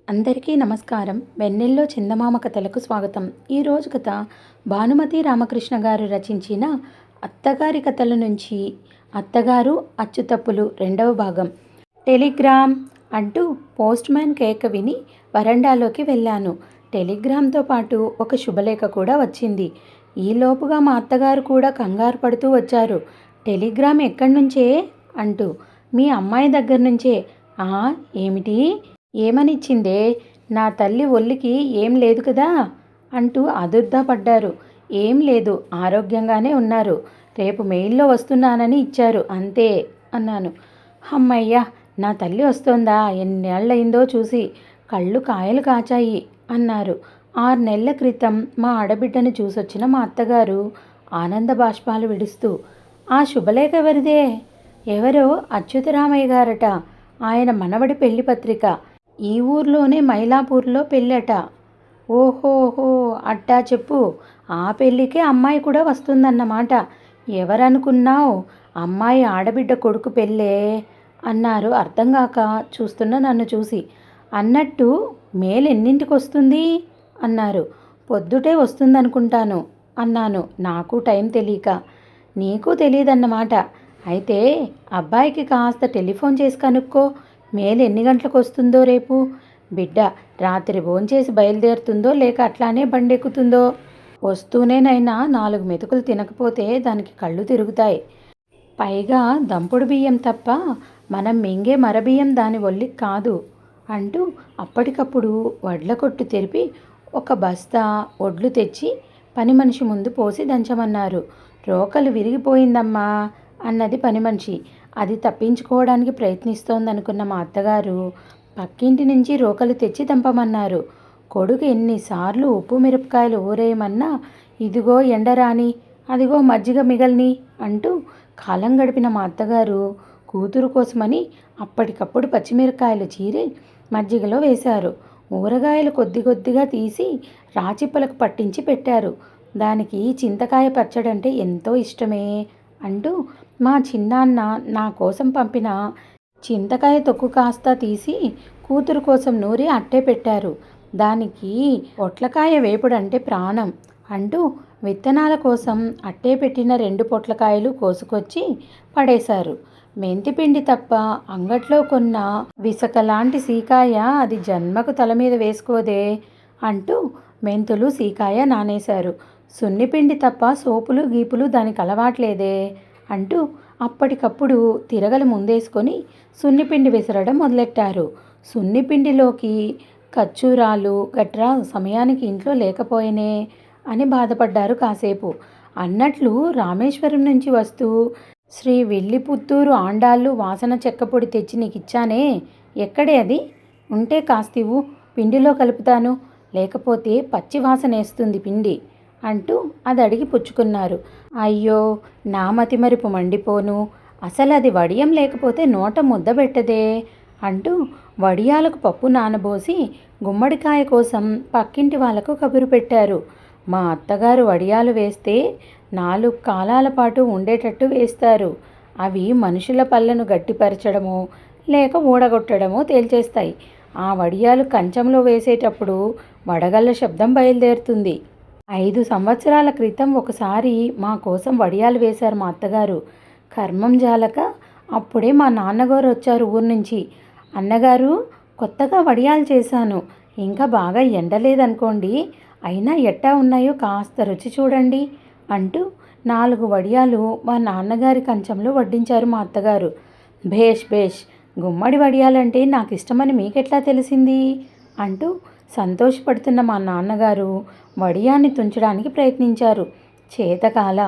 అందరికీ నమస్కారం. వెన్నెల్లో చందమామ కథలకు స్వాగతం. ఈరోజు కథ భానుమతి రామకృష్ణ గారు రచించిన అత్తగారి కథల నుంచి అత్తగారు అచ్చుతప్పులు రెండవ భాగం. టెలిగ్రామ్ అంటూ పోస్ట్ మ్యాన్ కేక విని వరండాలోకి వెళ్ళాను. టెలిగ్రామ్తో పాటు ఒక శుభలేఖ కూడా వచ్చింది. ఈలోపుగా మా అత్తగారు కూడా కంగారు పడుతూ వచ్చారు. టెలిగ్రామ్ ఎక్కడి నుంచే అంటూ. మీ అమ్మాయి దగ్గర నుంచే. ఏమిటి? ఏమనిచ్చిందే? నా తల్లి ఒళ్ళికి ఏం లేదు కదా అంటూ ఆదుర్దాపడ్డారు. ఏం లేదు, ఆరోగ్యంగానే ఉన్నారు. రేపు మెయిల్లో వస్తున్నానని ఇచ్చారు అంతే అన్నాను. అమ్మయ్య, నా తల్లి వస్తోందా? ఎన్నేళ్లయిందో చూసి. కళ్ళు కాయలు కాచాయి అన్నారు. 6 నెలల క్రితం మా ఆడబిడ్డను చూసొచ్చిన మా అత్తగారు ఆనంద బాష్పాలు విడుస్తూ. ఆ శుభలేఖ ఎవరిదే? ఎవరో అచ్యుతరామయ్య గారట. ఆయన మనవడి పెళ్లి పత్రిక. ఈ ఊర్లోనే మైలాపూర్లో పెళ్ళట. ఓహోహో, అట్టా చెప్పు. ఆ పెళ్ళికే అమ్మాయి కూడా వస్తుందన్నమాట. ఎవరనుకున్నావు? అమ్మాయి ఆడబిడ్డ కొడుకు పెళ్ళే అన్నారు అర్థం కాక చూస్తున్న నన్ను చూసి. అన్నట్టు మేలు ఎన్నింటికి వస్తుంది అన్నారు. పొద్దుటే వస్తుందనుకుంటాను అన్నాను, నాకు టైం తెలియక. నీకు తెలియదన్నమాట. అయితే అబ్బాయికి కాస్త టెలిఫోన్ చేసి కనుక్కో. మేలు ఎన్ని గంటలకు వస్తుందో రేపు. బిడ్డ రాత్రి భోంచేసి బయలుదేరుతుందో లేక అట్లానే బండెక్కుతుందో. వస్తూనేనైనా 4 మెతుకులు తినకపోతే దానికి కళ్ళు తిరుగుతాయి. పైగా దంపుడు బియ్యం తప్ప మనం మింగే మరబియ్యం దాని ఒళ్ళికి కాదు అంటూ అప్పటికప్పుడు వడ్ల కొట్టు తెరిపి ఒక బస్తా వడ్లు తెచ్చి పని మనిషి ముందు పోసి దంచమన్నారు. రోకలు విరిగిపోయిందమ్మా అన్నది పని మనిషి. అది తప్పించుకోవడానికి ప్రయత్నిస్తోందనుకున్న మా అత్తగారు పక్కింటి నుంచి రోకలు తెచ్చి దంపమన్నారు. కొడుకు ఎన్నిసార్లు ఉప్పు మిరపకాయలు ఊరేయమన్నా ఇదిగో ఎండరాని, అదిగో మజ్జిగ మిగల్ని అంటూ కాలం గడిపిన మా అత్తగారు కూతురు కోసమని అప్పటికప్పుడు పచ్చిమిరకాయలు చీరి మజ్జిగలో వేశారు. ఊరగాయలు కొద్ది కొద్దిగా తీసి రాచిప్పలకు పట్టించి పెట్టారు. దానికి చింతకాయ పచ్చడంటే ఎంతో ఇష్టమే అంటూ మా చిన్నాన్న నా కోసం పంపిన చింతకాయ తొక్కు కాస్త తీసి కూతురు కోసం నూరి అట్టే పెట్టారు. దానికి పొట్లకాయ వేపుడంటే ప్రాణం అంటూ విత్తనాల కోసం అట్టే పెట్టిన 2 పొట్లకాయలు కోసుకొచ్చి పడేశారు. మెంతిపిండి తప్ప అంగట్లో కొన్న విసకలాంటి సీకాయ అది జన్మకు తల మీద వేసుకోదే అంటూ మెంతులు సీకాయ నానేశారు. సున్నిపిండి తప్ప సోపులు గీపులు దానికి అలవాట్లేదే అంటూ అప్పటికప్పుడు తిరగలు ముందేసుకొని సున్నిపిండి విసరడం మొదలెట్టారు. సున్నిపిండిలోకి ఖర్జూరాలు గట్రా సమయానికి ఇంట్లో లేకపోయినే అని బాధపడ్డారు కాసేపు. అన్నట్లు రామేశ్వరం నుంచి వస్తూ శ్రీ విల్లిపుత్తూరు ఆండాళ్ళు వాసన చెక్కపొడి తెచ్చి నీకిచ్చానే, ఎక్కడే అది? ఉంటే కాస్తివ్వు, పిండిలో కలుపుతాను. లేకపోతే పచ్చి వాసనేస్తుంది పిండి అంటూ అది అడిగి పుచ్చుకున్నారు. అయ్యో, నా మతిమరుపు మండిపోను. అసలు అది వడియం లేకపోతే నోట ముద్ద పెట్టదే అంటూ వడియాలకు పప్పు నానబోసి గుమ్మడికాయ కోసం పక్కింటి వాళ్లకు కబురు పెట్టారు. మా అత్తగారు వడియాలు వేస్తే 4 కాలాల పాటు ఉండేటట్టు వేస్తారు. అవి మనుషుల పళ్ళను గట్టిపరచడమో లేక ఊడగొట్టడమో తేల్చేస్తాయి. ఆ వడియాలు కంచంలో వేసేటప్పుడు వడగళ్ళ శబ్దం బయలుదేరుతుంది. 5 సంవత్సరాల క్రితం ఒకసారి మా కోసం వడియాలు వేశారు మా అత్తగారు. కర్మం జాలక అప్పుడే మా నాన్నగారు వచ్చారు ఊరు నుంచి. అన్నగారు, కొత్తగా వడియాలు చేశాను. ఇంకా బాగా ఎండలేదనుకోండి, అయినా ఎట్టా ఉన్నాయో కాస్త రుచి చూడండి అంటూ 4 వడియాలు మా నాన్నగారి కంచంలో వడ్డించారు మా అత్తగారు. భేష్ భేష్, గుమ్మడి వడియాలంటే నాకు ఇష్టమని మీకెట్లా తెలిసింది అంటూ సంతోషపడుతున్న మా నాన్నగారు వడియాన్ని తుంచడానికి ప్రయత్నించారు. చేతకాల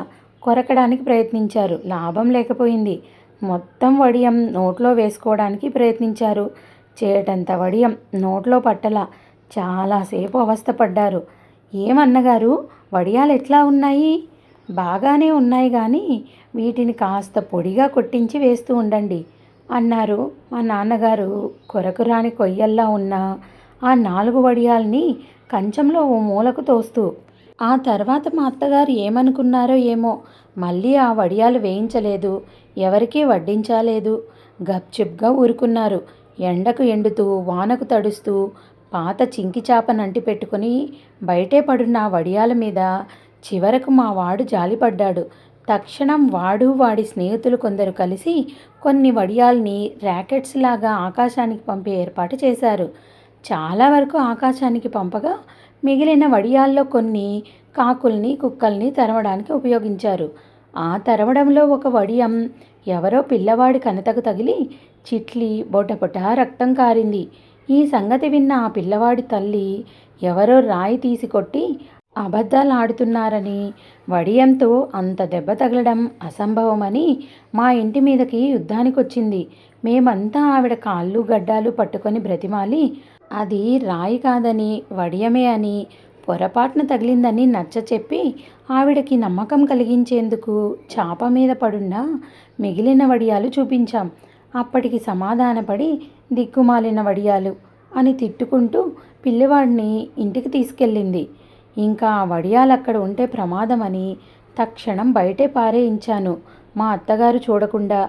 కొరకడానికి ప్రయత్నించారు. లాభం లేకపోయింది. మొత్తం వడియం నోట్లో వేసుకోవడానికి ప్రయత్నించారు. చేటంత వడియం నోట్లో పట్టలా. చాలాసేపు అవస్థపడ్డారు. ఏమన్నగారు, వడియాలు ఎట్లా ఉన్నాయి? బాగానే ఉన్నాయి కానీ వీటిని కాస్త పొడిగా కొట్టించి వేస్తూ ఉండండి అన్నారు మా నాన్నగారు. కొరకురాని కొయ్యల్లా ఉన్న ఆ 4 వడియాల్ని కంచంలో ఓ మూలకు తోస్తూ. ఆ తర్వాత మా అత్తగారు ఏమనుకున్నారో ఏమో, మళ్ళీ ఆ వడియాలు వేయించలేదు, ఎవరికీ వడ్డించలేదు. గప్చిప్గా ఊరుకున్నారు. ఎండకు ఎండుతూ వానకు తడుస్తూ పాత చింకి చాపనంటి పెట్టుకుని బయటే పడున్న వడియాల మీద చివరకు మా వాడు జాలిపడ్డాడు. తక్షణం వాడు వాడి స్నేహితులు కొందరు కలిసి కొన్ని వడియాల్ని ర్యాకెట్స్ లాగా ఆకాశానికి పంపే ఏర్పాటు చేశారు. చాలా వరకు ఆకాశానికి పంపగా మిగిలిన వడియాల్లో కొన్ని కాకుల్ని కుక్కల్ని తరవడానికి ఉపయోగించారు. ఆ తరవడంలో ఒక వడియం ఎవరో పిల్లవాడి కనతకు తగిలి చిట్లి బొటబొట రక్తం కారింది. ఈ సంగతి విన్న ఆ పిల్లవాడి తల్లి ఎవరో రాయి తీసి కొట్టి అబద్ధాలు ఆడుతున్నారని, వడియంతో అంత దెబ్బ తగలడం అసంభవమని మా ఇంటి మీదకి యుద్ధానికొచ్చింది. మేమంతా ఆవిడ కాళ్ళు గడ్డాలు పట్టుకొని బ్రతిమాలి అది రాయి కాదని వడియమే అని, పొరపాటున తగిలిందని నచ్చచెప్పి ఆవిడకి నమ్మకం కలిగించేందుకు చాప మీద పడున్న మిగిలిన వడియాలు చూపించాం. అప్పటికి సమాధానపడి దిక్కుమాలిన వడియాలు అని తిట్టుకుంటూ పిల్లివాడిని ఇంటికి తీసుకెళ్ళింది. ఇంకా ఆ వడియాలు అక్కడ ఉంటే ప్రమాదమని తక్షణం బయటే పారేయించాను, మా అత్తగారు చూడకుండా.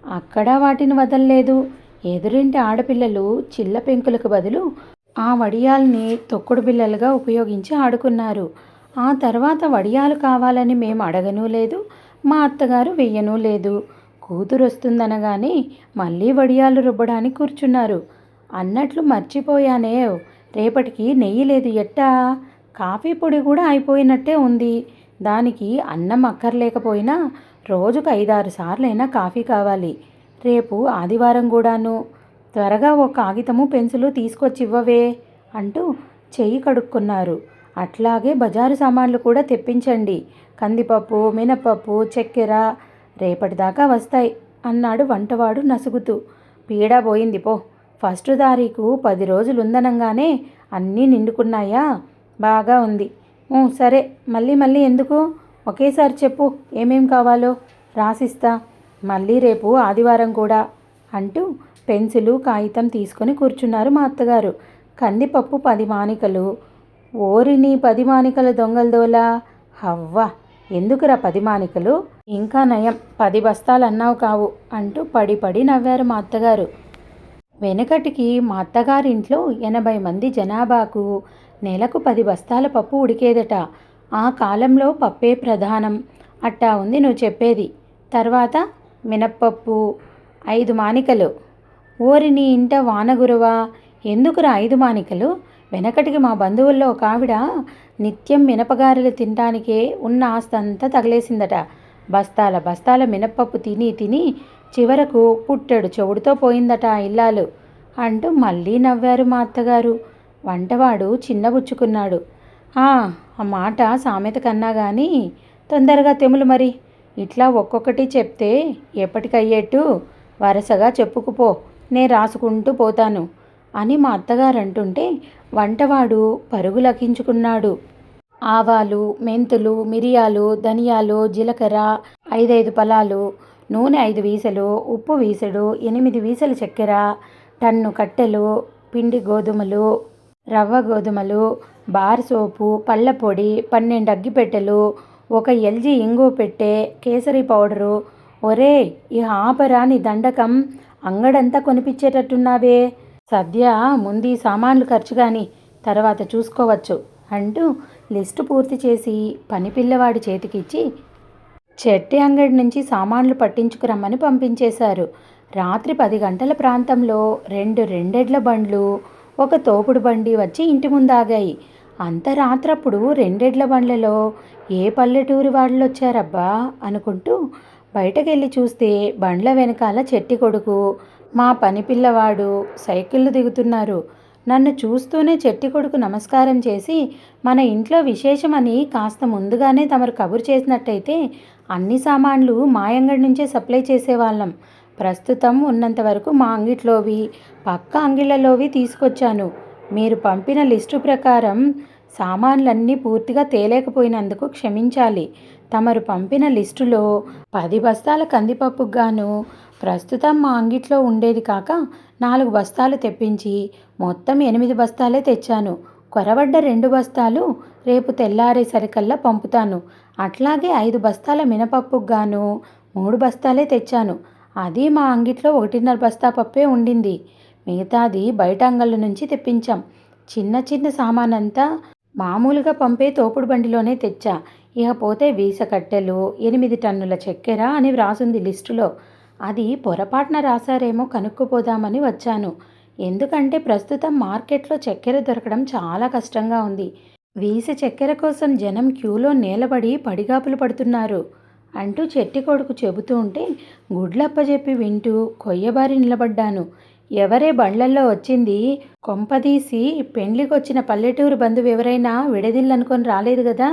అక్కడ వాటిని వదల్లేదు. ఎదురింటి ఆడపిల్లలు చిల్ల పెంకులకు బదులు ఆ వడియాల్ని తొక్కుడు బిళ్ళలుగా ఉపయోగించి ఆడుకున్నారు. ఆ తర్వాత వడియాలు కావాలని మేము అడగనూ లేదు, మా అత్తగారు వెయ్యనూ లేదు. కూతురు వస్తుందనగానే మళ్ళీ వడియాలు రుబ్బడానికి కూర్చున్నారు. అన్నట్లు మర్చిపోయానే, రేపటికి నెయ్యి లేదు ఎట్టా? కాఫీ పొడి కూడా అయిపోయినట్టే ఉంది. దానికి అన్నం అక్కర్లేకపోయినా రోజుకు 5-6 సార్లైనా కాఫీ కావాలి. రేపు ఆదివారం కూడాను. త్వరగా ఓ కాగితము పెన్సిలు తీసుకొచ్చి ఇవ్వవే అంటూ చెయ్యి కడుక్కున్నారు. అట్లాగే బజారు సామాన్లు కూడా తెప్పించండి. కందిపప్పు, మినపప్పు, చక్కెర రేపటిదాకా వస్తాయి అన్నాడు వంటవాడు నసుగుతూ. పీడా పోయింది పో. ఫస్ట్ తారీఖు 10 రోజులుందనంగానే అన్నీ నిండుకున్నాయా? బాగా ఉంది. సరే, మళ్ళీ మళ్ళీ ఎందుకు? ఒకేసారి చెప్పు ఏమేం కావాలో, రాసిస్తా. మళ్ళీ రేపు ఆదివారం కూడా అంటూ పెన్సిలు కాగితం తీసుకొని కూర్చున్నారు మా అత్తగారు. కందిపప్పు 10 మానికలు. ఓరిని 10 మానికల దొంగలదోలా. హవ్వా, ఎందుకురా 10 మానికలు? ఇంకా నయం 10 బస్తాలు అన్నావు కావు అంటూ పడి పడి నవ్వారు మా అత్తగారు. వెనకటికి మా అత్తగారింట్లో 80 మంది జనాభాకు నెలకు 10 బస్తాల పప్పు ఉడికేదట. ఆ కాలంలో పప్పే ప్రధానం. అట్టా ఉంది నువ్వు చెప్పేది. తర్వాత మినప్పప్పు 5 మానికలు. ఓరి నీ ఇంట వానగురువా, ఎందుకురా 5 మానికలు? వెనకటికి మా బంధువుల్లో ఒక ఆవిడ నిత్యం మినపగారెలు తినటానికే ఉన్న ఆస్తంతా తగిలేసిందట. బస్తాల బస్తాల మినప్పప్పు తిని తిని చివరకు పుట్టెడు చెవుడుతో పోయిందట ఆ ఇల్లాలు అంటూ మళ్ళీ నవ్వారు మా అత్తగారు. వంటవాడు చిన్నబుచ్చుకున్నాడు. ఆ మాట సామెత కన్నా కానీ తొందరగా తెములు మరి. ఇట్లా ఒక్కొక్కటి చెప్తే ఎప్పటికయ్యేట్టు వరుసగా చెప్పుకుపో, నే రాసుకుంటూ పోతాను అని మా అత్తగారు అంటుంటే వంటవాడు పరుగు లకించుకున్నాడు. ఆవాలు, మెంతులు, మిరియాలు, ధనియాలు, జీలకర్ర 5 పలాలు, నూనె 5 వీసలు, ఉప్పు వీసెడు, 8 వీసలు చక్కెర, టన్ను కట్టెలు, పిండి గోధుమలు, రవ్వ గోధుమలు, బార్ సోపు, పళ్ళ పొడి, 12 అగ్గిపెట్టెలు, 1 LG ఇంగువ పెట్టె, కేసరి పౌడరు. ఒరే, ఈ ఆపరా నీ దండకం, అంగడంతా కొనిపించేటట్టున్నావే. సద్య ముందు ఈ సామాన్లు ఖర్చు కానీ తర్వాత చూసుకోవచ్చు అంటూ లిస్టు పూర్తి చేసి పని పిల్లవాడి చేతికిచ్చి చెట్టి అంగడి నుంచి సామాన్లు పట్టించుకురమ్మని పంపించేశారు. రాత్రి 10 గంటల ప్రాంతంలో 2 రెండెడ్ల బండ్లు, 1 తోపుడు బండి వచ్చి ఇంటి ముందు ఆగాయి. అంత రాత్రప్పుడు 2 ఎడ్ల బండ్లలో ఏ పల్లెటూరి వాళ్ళు వచ్చారబ్బా అనుకుంటూ బయటకెళ్ళి చూస్తే బండ్ల వెనకాల చెట్టి కొడుకు, మా పని పిల్లవాడు సైకిళ్ళు దిగుతున్నారు. నన్ను చూస్తూనే చెట్టి కొడుకు నమస్కారం చేసి, మన ఇంట్లో విశేషమని కాస్త ముందుగానే తమరు కబురు చేసినట్టయితే అన్ని సామాన్లు మా అంగడి నుంచే సప్లై చేసేవాళ్ళం. ప్రస్తుతం ఉన్నంత వరకు మా అంగిట్లోవి, పక్క అంగిళ్ళలోవి తీసుకొచ్చాను. మీరు పంపిన లిస్టు ప్రకారం సామాన్లన్నీ పూర్తిగా తేలేకపోయినందుకు క్షమించాలి. తమరు పంపిన లిస్టులో 10 బస్తాల కందిపప్పుకు గాను ప్రస్తుతం మా అంగిట్లో ఉండేది కాక 4 బస్తాలు తెప్పించి మొత్తం 8 బస్తాలే తెచ్చాను. కొరవడ్డ 2 బస్తాలు రేపు తెల్లారేసరికల్లా పంపుతాను. అట్లాగే 5 బస్తాల మినపప్పుకు గాను 3 బస్తాలే తెచ్చాను. అది మా అంగిట్లో 1.5 బస్తా పప్పే ఉండింది. మిగతాది బయట అంగళ్ళ నుంచి తెప్పించాం. చిన్న చిన్న సామానంతా మామూలుగా పంపే తోపుడు బండిలోనే తెచ్చా. ఇకపోతే వీస కట్టెలు, 8 టన్నుల చక్కెర అని వ్రాసుంది లిస్టులో. అది పొరపాటున రాశారేమో కనుక్కుపోదామని వచ్చాను. ఎందుకంటే ప్రస్తుతం మార్కెట్లో చక్కెర దొరకడం చాలా కష్టంగా ఉంది. వీస చక్కెర కోసం జనం క్యూలో నేలబడి పడిగాపులు పడుతున్నారు అంటూ చెట్టి కొడుకు చెబుతూ ఉంటే గుడ్లప్పజెప్పి వింటూ కొయ్యబారి నిలబడ్డాను. ఎవరే బండ్లల్లో వచ్చింది? కొంపదీసి పెండ్లికొచ్చిన పల్లెటూరు బంధువు ఎవరైనా విడదిల్లనుకొని రాలేదు కదా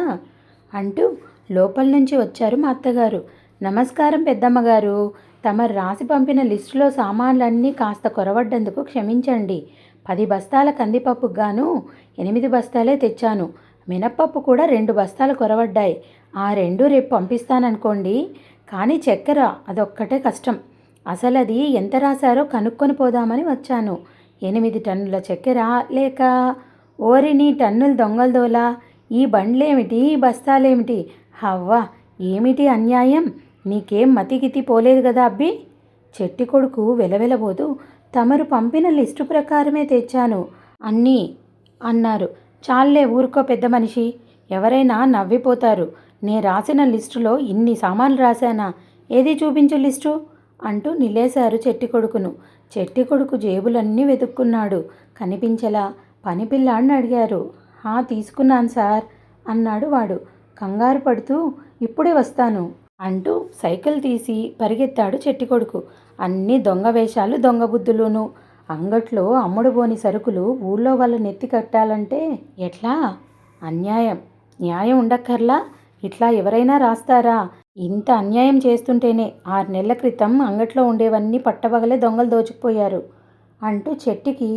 అంటూ లోపల నుంచి వచ్చారు మా అత్తగారు. నమస్కారం పెద్దమ్మగారు. తమరు రాసి పంపిన లిస్టులో సామాన్లన్నీ కాస్త కొరవడ్డందుకు క్షమించండి. 10 బస్తాల కందిపప్పుకు గాను 8 బస్తాలే తెచ్చాను. మినప్పప్పు కూడా 2 బస్తాలు కొరవడ్డాయి. ఆ 2 రేపు పంపిస్తాననుకోండి. కానీ చక్కెర అదొక్కటే కష్టం. అసలది ఎంత రాశారో కనుక్కొని పోదామని వచ్చాను. 8 టన్నుల చక్కెర లేక ఓరిని టన్నుల దొంగలదోలా? ఈ బండ్లేమిటి, బస్తాలేమిటి? హవ్వా, ఏమిటి అన్యాయం? నీకేం మతిగితి పోలేదు కదా అబ్బి? చెట్టి కొడుకు వెలవెలబోతూ తమరు పంపిన లిస్టు ప్రకారమే తెచ్చాను అన్నీ అన్నారు. చాలే ఊరుకో పెద్ద మనిషి, ఎవరైనా నవ్విపోతారు. నే రాసిన లిస్టులో ఇన్ని సామాన్లు రాశానా? ఏది చూపించు లిస్టు అంటూ నిలేశారు చెట్టి కొడుకును. చెట్టి కొడుకు జేబులన్నీ వెతుక్కున్నాడు. కనిపించలా. పనిపిల్లాడిని అడిగారు. తీసుకున్నాను సార్ అన్నాడు వాడు. కంగారు పడుతూ ఇప్పుడే వస్తాను అంటూ సైకిల్ తీసి పరిగెత్తాడు చెట్టి కొడుకు. అన్నీ దొంగ వేషాలు, దొంగ బుద్ధులును. అంగట్లో అమ్ముడుబోని సరుకులు ఊళ్ళో వాళ్ళ నెత్తి కట్టాలంటే ఎట్లా? అన్యాయం. న్యాయం ఉండక్కర్లా? ఇట్లా ఎవరైనా రాస్తారా? ఇంత అన్యాయం చేస్తుంటేనే 6 నెలల క్రితం అంగట్లో ఉండేవన్నీ పట్టబగలే దొంగలు దోచుకుపోయారు అంటూ చెట్టికి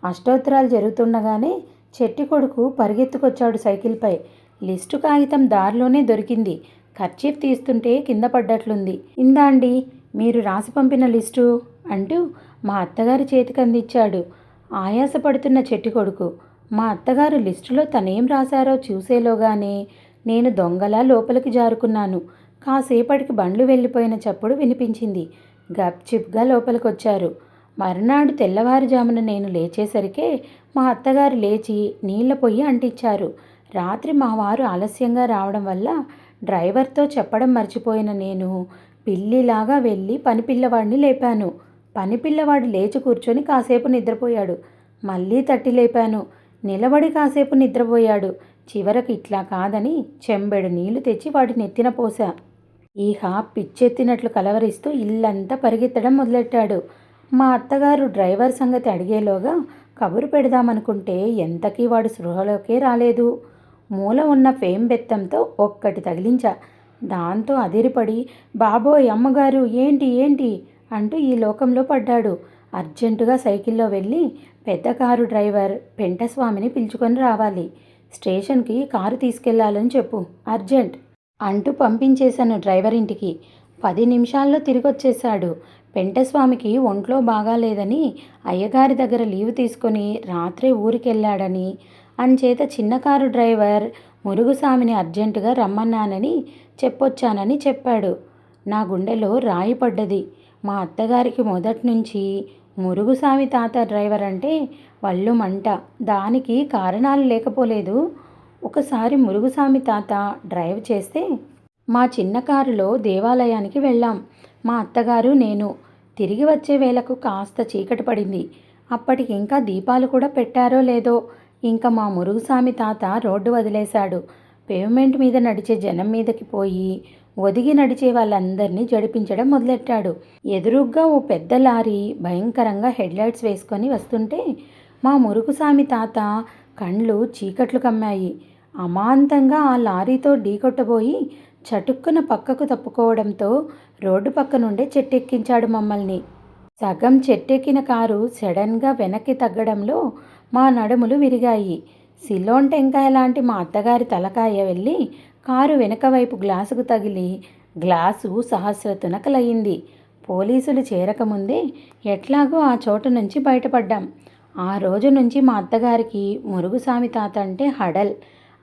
అష్టోత్తరాలు జరుగుతుండగానే చెట్టి కొడుకు పరిగెత్తుకొచ్చాడు సైకిల్పై. లిస్టు కాగితం దారిలోనే దొరికింది. కర్చీఫ్ తీస్తుంటే కింద పడ్డట్లుంది. ఇందా అండి మీరు రాసి పంపిన లిస్టు అంటూ మా అత్తగారి చేతికి అందించాడు ఆయాసపడుతున్న చెట్టి కొడుకు. మా అత్తగారు లిస్టులో తనేం రాశారో చూసేలోగానే నేను దొంగలా లోపలికి జారుకున్నాను. కాసేపటికి బండ్లు వెళ్ళిపోయిన చప్పుడు వినిపించింది. గప్చిప్గా లోపలికొచ్చారు. మర్నాడు తెల్లవారుజామున నేను లేచేసరికే మా అత్తగారు లేచి నీళ్ల పొయ్యి అంటించారు. రాత్రి మా వారు ఆలస్యంగా రావడం వల్ల డ్రైవర్తో చెప్పడం మర్చిపోయిన నేను పిల్లిలాగా వెళ్ళి పనిపిల్లవాడిని లేపాను. పనిపిల్లవాడు లేచి కూర్చొని కాసేపు నిద్రపోయాడు. మళ్ళీ తట్టి లేపాను. నిలబడి కాసేపు నిద్రపోయాడు. చివరకు ఇట్లా కాదని చెంబెడు నీళ్లు తెచ్చి వాడి నెత్తిన పోసా. ఈహ పిచ్చెత్తినట్లు కలవరిస్తూ ఇల్లంతా పరిగెత్తడం మొదలెట్టాడు. మా అత్తగారు డ్రైవర్ సంగతి అడిగేలోగా కబురు పెడదామనుకుంటే ఎంతకీ వాడు స్పృహలోకే రాలేదు. మూల ఉన్న ఫేమ్ బెత్తంతో ఒక్కటి తగిలించా. దాంతో అదిరిపడి బాబోయ్ అమ్మగారు ఏంటి ఏంటి అంటూ ఈ లోకంలో పడ్డాడు. అర్జెంటుగా సైకిల్లో వెళ్ళి పెద్ద కారు డ్రైవర్ పెంటస్వామిని పిలుచుకొని రావాలి. స్టేషన్కి కారు తీసుకెళ్లాలని చెప్పు, అర్జెంట్ అంటూ పంపించేశాను డ్రైవర్ ఇంటికి. 10 నిమిషాల్లో తిరిగొచ్చేశాడు. పెంటస్వామికి ఒంట్లో బాగాలేదని అయ్యగారి దగ్గర లీవ్ తీసుకొని రాత్రే ఊరికెళ్ళాడని, అంచేత చిన్న కారు డ్రైవర్ మురుగుస్వామిని అర్జెంటుగా రమ్మన్నానని చెప్పొచ్చానని చెప్పాడు. నా గుండెలో రాయి పడ్డది. మా అత్తగారికి మొదటి నుంచి మురుగుస్వామి తాత డ్రైవర్ అంటే వళ్ళు మంట. దానికి కారణాలు లేకపోలేదు. ఒకసారి మురుగుస్వామి తాత డ్రైవ్ చేస్తే మా చిన్న కారులో దేవాలయానికి వెళ్ళాం. మా అత్తగారు నేను. తిరిగి వచ్చే వేళకు కాస్త చీకటి పడింది. అప్పటికి ఇంకా దీపాలు కూడా పెట్టారో లేదో. ఇంకా మా మురుగుస్వామి తాత రోడ్డు వదిలేశాడు. పేవ్మెంట్ మీద నడిచే జనం మీదకి పోయి ఒదిగి నడిచే వాళ్ళందరినీ జడిపించడం మొదలెట్టాడు. ఎదురుగ్గా ఓ పెద్ద లారీ భయంకరంగా హెడ్లైట్స్ వేసుకొని వస్తుంటే మా మురుగుస్వామి తాత కండ్లు చీకట్లు కమ్మాయి. అమాంతంగా ఆ లారీతో ఢీకొట్టబోయి చటుక్కున పక్కకు తప్పుకోవడంతో రోడ్డు పక్క నుండే చెట్టెక్కించాడు మమ్మల్ని. సగం చెట్టెక్కిన కారు సడన్గా వెనక్కి తగ్గడంలో మా నడుములు విరిగాయి. సిలోన్ టెంకాయ లాంటి మా అత్తగారి తలకాయ వెళ్ళి కారు వెనక వైపు గ్లాసుకు తగిలి గ్లాసు సహస్ర తునకలయ్యింది. పోలీసులు చేరకముందే ఎట్లాగో ఆ చోటు నుంచి బయటపడ్డాం. ఆ రోజు నుంచి మా అత్తగారికి మురుగుస్వామి తాత అంటే హడల్.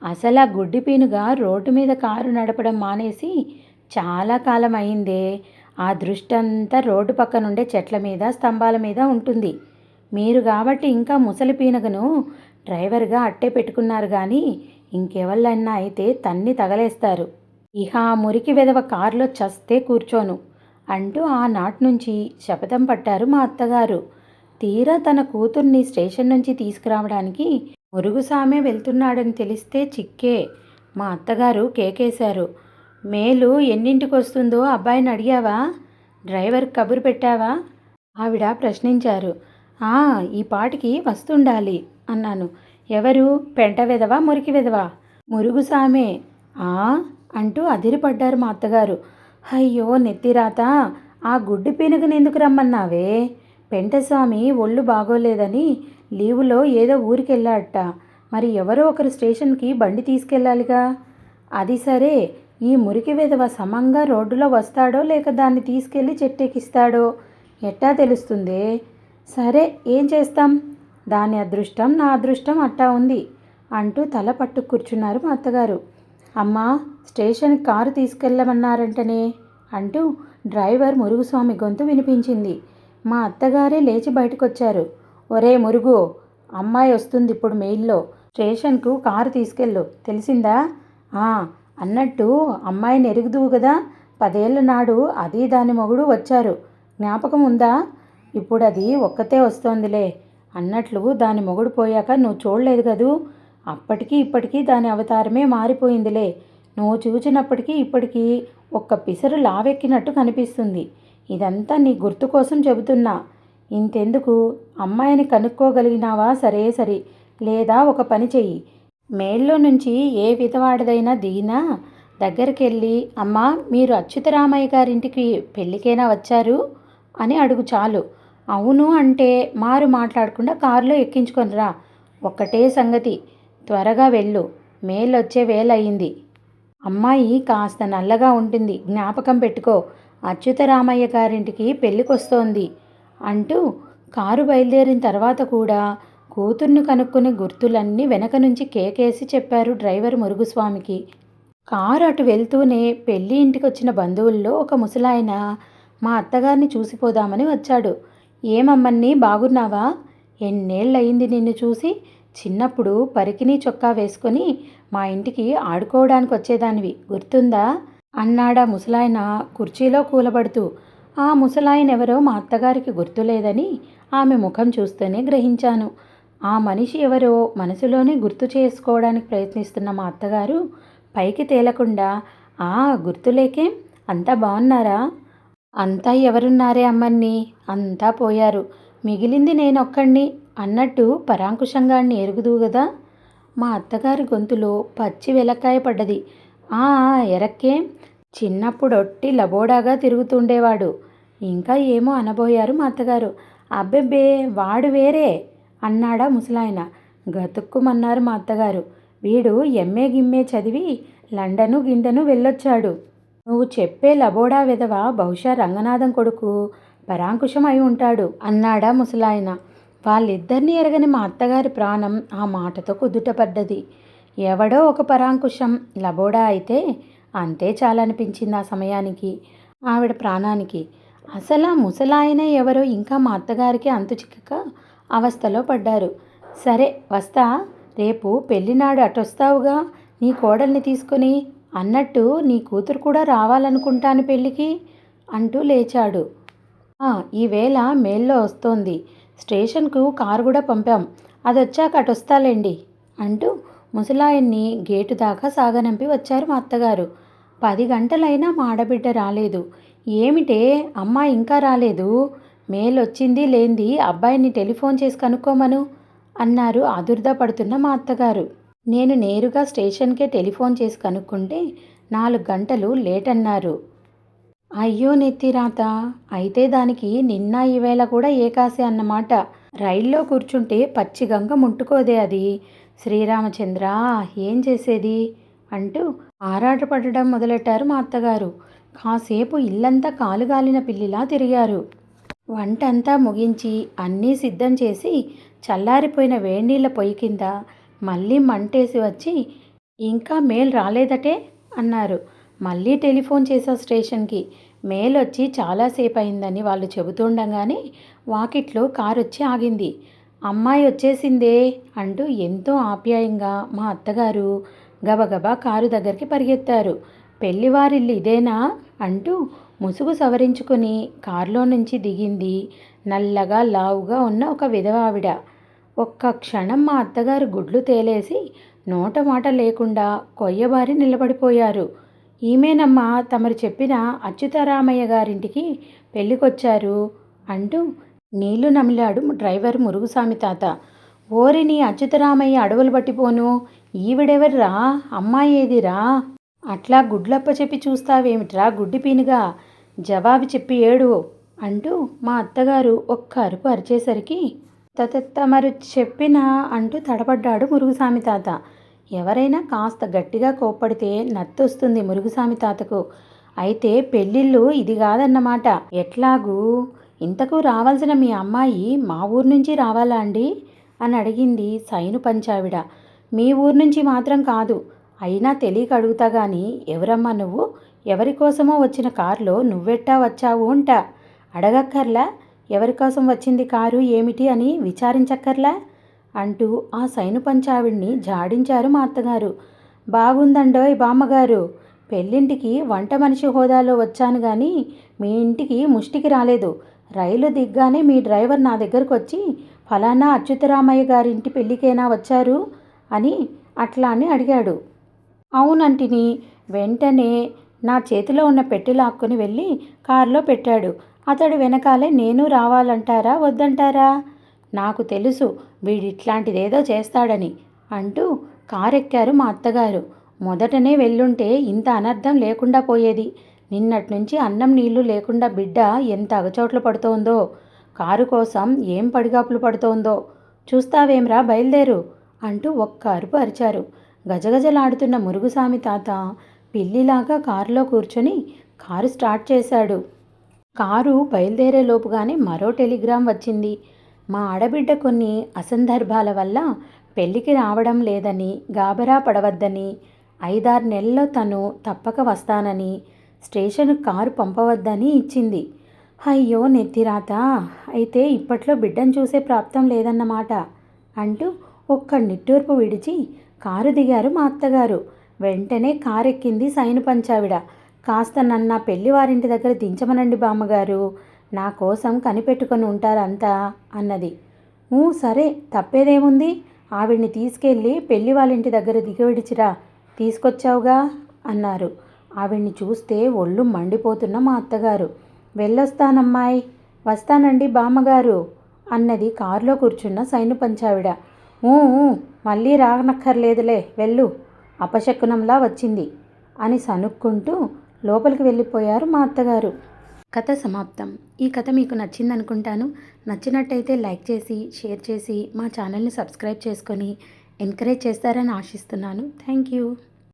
అసలు ఆ గుడ్డిపీనుగా రోడ్డు మీద కారు నడపడం మానేసి చాలా కాలం అయిందే. ఆ దృష్టంతా రోడ్డు పక్కనుండే చెట్ల మీద, స్తంభాల మీద ఉంటుంది. మీరు కాబట్టి ఇంకా ముసలి పీనుగను డ్రైవర్గా అట్టే పెట్టుకున్నారు కానీ ఇంకెవళ్ళన్నా అయితే తన్ని తగలేస్తారు. ఇహ ఆ మురికి వెధవ కారులో చస్తే కూర్చోను అంటూ ఆనాటి నుంచి శపథం పట్టారు మా అత్తగారు. తీరా తన కూతుర్ని స్టేషన్ నుంచి తీసుకురావడానికి మురుగుసామే వెళ్తున్నాడని తెలిస్తే చిక్కే. మా అత్తగారు కేకేశారు. మేలు ఎన్నింటికొస్తుందో అబ్బాయిని అడిగావా? డ్రైవర్ కబురు పెట్టావా? ఆవిడ ప్రశ్నించారు. ఆ, ఈ పాటికి వస్తుండాలి అన్నాను. ఎవరు? పెంట వెధవా మురికి వెధవా? మురుగుసామే. ఆ అంటూ అదిరిపడ్డారు మా అత్తగారు. అయ్యో నెత్తిరాత, ఆ గుడ్డి పీనుగనెందుకు రమ్మన్నావే? పెంటస్వామి ఒళ్ళు బాగోలేదని లీవులో ఏదో ఊరికెళ్ళాడట. మరి ఎవరో ఒకరు స్టేషన్కి బండి తీసుకెళ్ళాలిగా. అది సరే, ఈ మురికి వెధవ సమంగా రోడ్డులో వస్తాడో లేక దాన్ని తీసుకెళ్ళి చెట్టెక్కిస్తాడో ఎట్టా తెలుస్తుందే? సరే, ఏం చేస్తాం? దాని అదృష్టం నా అదృష్టం అట్టా ఉంది అంటూ తల పట్టు కూర్చున్నారు మా అత్తగారు. అమ్మా, స్టేషన్కి కారు తీసుకెళ్ళమన్నారంటనే అంటూ డ్రైవర్ మురుగుస్వామి గొంతు వినిపించింది. మా అత్తగారే లేచి బయటకొచ్చారు. ఒరే మురుగు, అమ్మాయి వస్తుంది ఇప్పుడు మెయిల్లో. స్టేషన్కు కారు తీసుకెళ్ళు, తెలిసిందా? అన్నట్టు అమ్మాయిని ఎరుగుదువు కదా, 10 ఏళ్ల నాడు అది దాని మొగుడు వచ్చారు, జ్ఞాపకం ఉందా? ఇప్పుడు అది ఒక్కతే వస్తోందిలే. అన్నట్లు దాని మొగుడు పోయాక నువ్వు చూడలేదు కదూ. అప్పటికి ఇప్పటికీ దాని అవతారమే మారిపోయిందిలే. నువ్వు చూచినప్పటికీ ఇప్పటికీ ఒక్క పిసరు లావెక్కినట్టు కనిపిస్తుంది. ఇదంతా నీ గుర్తు కోసం చెబుతున్నా. ఇంతెందుకు, అమ్మాయిని కనుక్కోగలిగినావా సరే సరి, లేదా ఒక పని చెయ్యి. మేల్లో నుంచి ఏ విధవాడిదైనా దిగినా దగ్గరికెళ్ళి, అమ్మా మీరు అచ్యుతరామయ్య గారింటికి పెళ్ళికైనా వచ్చారు అని అడుగు చాలు. అవును అంటే మారు మాట్లాడకుండా కారులో ఎక్కించుకొనిరా. ఒక్కటే సంగతి, త్వరగా వెళ్ళు, మేలొచ్చే వేలయ్యింది. అమ్మాయి కాస్త నల్లగా ఉంటుంది, జ్ఞాపకం పెట్టుకో. అచ్యుతరామయ్య గారింటికి పెళ్ళికొస్తోంది అంటూ కారు బయలుదేరిన తర్వాత కూడా కూతుర్ని కనుక్కునే గుర్తులన్నీ వెనక నుంచి కేకేసి చెప్పారు డ్రైవర్ మురుగుస్వామికి. కారు అటు వెళ్తూనే పెళ్ళి ఇంటికి వచ్చిన బంధువుల్లో ఒక ముసలాయన మా అత్తగారిని చూసిపోదామని వచ్చాడు. ఏమమ్మన్ని, బాగున్నావా? ఎన్నేళ్ళయింది నిన్ను చూసి. చిన్నప్పుడు పరికిణీ చొక్కా వేసుకొని మా ఇంటికి ఆడుకోవడానికి వచ్చేదానివి, గుర్తుందా? అన్నాడా ముసలాయన కుర్చీలో కూలబడుతూ. ఆ ముసలాయనెవరో మా అత్తగారికి గుర్తులేదని ఆమె ముఖం చూస్తూనే గ్రహించాను. ఆ మనిషి ఎవరో మనసులోనే గుర్తు చేసుకోవడానికి ప్రయత్నిస్తున్న మా అత్తగారు పైకి తేలకుండా, గుర్తులేకేం, అంతా బాగున్నారా? అంతా ఎవరున్నారే అమ్మన్ని, అంతా పోయారు, మిగిలింది నేనొక్కడిని అన్నట్టు పరాంకుశంగాన్ని ఎరుగుదు గదా. మా అత్తగారి గొంతులో పచ్చి వెలక్కాయ పడ్డది. ఎరక్కేం, చిన్నప్పుడొట్టి లబోడాగా తిరుగుతుండేవాడు. ఇంకా ఏమో అనబోయారు మా అత్తగారు. అబ్బెబ్బే, వాడు వేరే అన్నాడా ముసలాయన. గతుక్కుమన్నారు మా అత్తగారు. వీడు ఎంఏ గిమ్మే చదివి లండను గిండను వెళ్ళొచ్చాడు. నువ్వు చెప్పే లబోడా వెధవ బహుశా రంగనాథం కొడుకు పరాంకుశం అయి ఉంటాడు అన్నాడా ముసలాయన. వాళ్ళిద్దరినీ ఎరగని మా అత్తగారి ప్రాణం ఆ మాటతో కుదుటపడ్డది. ఎవడో ఒక పరాంకుశం లబోడా అయితే అంతే చాలనిపించింది ఆ సమయానికి ఆవిడ ప్రాణానికి. అసలు ఆ ముసలాయన ఎవరో ఇంకా మా అత్తగారికి అంతు చిక్కక అవస్థలో పడ్డారు. సరే వస్తా, రేపు పెళ్ళినాడు అటొస్తావుగా నీ కోడల్ని తీసుకొని. అన్నట్టు నీ కూతురు కూడా రావాలనుకుంటాను పెళ్ళికి అంటూ లేచాడు. ఈవేళ మేల్లో వస్తోంది, స్టేషన్కు కారు కూడా పంపాం, అదొచ్చాక అటొస్తాలేండి అంటూ ముసలాయన్ని గేటు దాకా సాగనంపి వచ్చారు మా అత్తగారు. 10 గంటలైనా మా ఆడబిడ్డ రాలేదు. ఏమిటే అమ్మాయి ఇంకా రాలేదు? మేలొచ్చింది లేంది అబ్బాయిని టెలిఫోన్ చేసి కనుక్కోమను అన్నారు ఆదుర్దా పడుతున్న మా అత్తగారు. నేను నేరుగా స్టేషన్కే టెలిఫోన్ చేసి కనుక్కుంటే 4 గంటలు లేట్ అన్నారు. అయ్యో నెత్తిరాత, అయితే దానికి నిన్న ఈవేళ కూడా ఏకాశి అన్నమాట. రైల్లో కూర్చుంటే పచ్చిగంగ ముట్టుకోదే అది. శ్రీరామచంద్ర, ఏం చేసేది అంటూ ఆరాటపడడం మొదలెట్టారు మా అత్తగారు. కాసేపు ఇల్లంతా కాలుగాలిన పిల్లిలా తిరిగారు. వంటంతా ముగించి అన్నీ సిద్ధం చేసి చల్లారిపోయిన వేడినీళ్ళ పొయ్యి కింద మళ్ళీ మంటేసి వచ్చి, ఇంకా మేల్ రాలేదటే అన్నారు. మళ్ళీ టెలిఫోన్ చేసా స్టేషన్కి. మేల్ వచ్చి చాలాసేపు అయిందని వాళ్ళు చెబుతుండగానే వాకిట్లో కారు వచ్చి ఆగింది. అమ్మాయి వచ్చేసిందే అంటూ ఎంతో ఆప్యాయంగా మా అత్తగారు గబగబా కారు దగ్గరికి పరిగెత్తారు. పెళ్లివారిల్లు ఇదేనా అంటూ ముసుగు సవరించుకుని కారులో నుంచి దిగింది నల్లగా లావుగా ఉన్న ఒక విధవావిడ. ఒక్క క్షణం మా అత్తగారు గుడ్లు తేలేసి నోట మాట లేకుండా కొయ్యబారి నిలబడిపోయారు. ఈమెనమ్మా తమరు చెప్పిన అచ్యుతరామయ్య గారింటికి పెళ్ళికొచ్చారు అంటూ నీళ్లు నమిలాడు డ్రైవర్ మురుగుస్వామి తాత. ఓరి నీ అచ్యుతరామయ్య అడవులు పట్టిపోను, ఈవిడెవర్రా, అమ్మాయి ఏదిరా? అట్లా గుడ్లప్ప చెప్పి చూస్తావేమిట్రా గుడ్డి పీనుగా, జవాబు చెప్పి ఏడు అంటూ మా అత్తగారు ఒక్క అరుపు అరిచేసరికి తమరు చెప్పినా అంటూ తడబడ్డాడు మురుగుస్వామి తాత. ఎవరైనా కాస్త గట్టిగా కోప్పడితే నత్తొస్తుంది మురుగుస్వామి తాతకు. అయితే పెళ్ళిళ్ళు ఇది కాదన్నమాట. ఎట్లాగూ ఇంతకు రావాల్సిన మీ అమ్మాయి మా ఊరు నుంచి రావాలా అండి అని అడిగింది సైను పంచావిడ. మీ ఊరు నుంచి మాత్రం కాదు, అయినా తెలియక అడుగుతా గాని ఎవరమ్మా నువ్వు, ఎవరి కోసమో వచ్చిన కారులో నువ్వెట్టా వచ్చావు అంటా. అడగక్కర్లా ఎవరికోసం వచ్చింది కారు ఏమిటి అని విచారించక్కర్లా అంటూ ఆ సైను పంచావిడిని జాడించారు మా అత్తగారు. బాగుందండోయ్ బామ్మగారు, పెళ్ళింటికి వంట మనిషి హోదాలో వచ్చాను కానీ మీ ఇంటికి ముష్టికి రాలేదు. రైలు దిగ్గానే మీ డ్రైవర్ నా దగ్గరకు వచ్చి ఫలానా అచ్యుతరామయ్య గారింటి పెళ్ళికేనా వచ్చారు అని అట్లా అని అడిగాడు. అవునంటిని. వెంటనే నా చేతిలో ఉన్న పెట్టె లాక్కొని వెళ్ళి కారులో పెట్టాడు. అతడు వెనకాలే నేను రావాలంటారా వద్దంటారా? నాకు తెలుసు వీడిట్లాంటిదేదో చేస్తాడని అంటూ కారెక్కారు మా అత్తగారు. మొదటనే వెళ్ళుంటే ఇంత అనర్థం లేకుండా పోయేది. నిన్నటి నుంచి అన్నం నీళ్లు లేకుండా బిడ్డ ఎంత అగచోట్ల పడుతోందో, కారు కోసం ఏం పడిగాపులు పడుతోందో చూస్తావేమ్రా, బయలుదేరు అంటూ ఒక్క అరుపు అరిచారు. గజగజలాడుతున్న మురుగుస్వామి తాత పిల్లిలాగా కారులో కూర్చొని కారు స్టార్ట్ చేశాడు. కారు బయలుదేరేలోపుగానే మరో టెలిగ్రామ్ వచ్చింది. మా ఆడబిడ్డ కొన్ని అసందర్భాల వల్ల పెళ్ళికి రావడం లేదని, గాబరా పడవద్దని, 5-6 నెలల్లో తను తప్పక వస్తానని, స్టేషన్కు కారు పంపవద్దని ఇచ్చింది. అయ్యో నెత్తిరాత, అయితే ఇప్పట్లో బిడ్డను చూసే ప్రాప్తం లేదన్నమాట అంటూ ఒక్క నిట్టూర్పు విడిచి కారు దిగారు మా అత్తగారు. వెంటనే కారెక్కింది సైను పంచావిడ. కాస్త నన్న పెళ్లివారింటి దగ్గర దించమనండి బామ్మగారు, నా కోసం కనిపెట్టుకొని ఉంటారంతా అన్నది. సరే తప్పేదేముంది, ఆవిడ్ని తీసుకెళ్ళి పెళ్లి వాళ్ళింటి దగ్గర దిగవిడిచిరా, తీసుకొచ్చావుగా అన్నారు. ఆవిడ్ని చూస్తే ఒళ్ళు మండిపోతున్న మా అత్తగారు. వెళ్ళొస్తానమ్మాయి, వస్తానండి బామ్మగారు అన్నది కారులో కూర్చున్న సైను పంచావిడ. మళ్ళీ రానక్కర్లేదులే వెళ్ళు, అపశకునంలా వచ్చింది అని సనుక్కుంటూ లోపలికి వెళ్ళిపోయారు మా అత్తగారు. కథ సమాప్తం. ఈ కథ మీకు నచ్చిందనుకుంటాను. నచ్చినట్టయితే లైక్ చేసి, షేర్ చేసి మా ఛానల్ని సబ్స్క్రైబ్ చేసుకొని ఎంకరేజ్ చేస్తారని ఆశిస్తున్నాను. Thank you.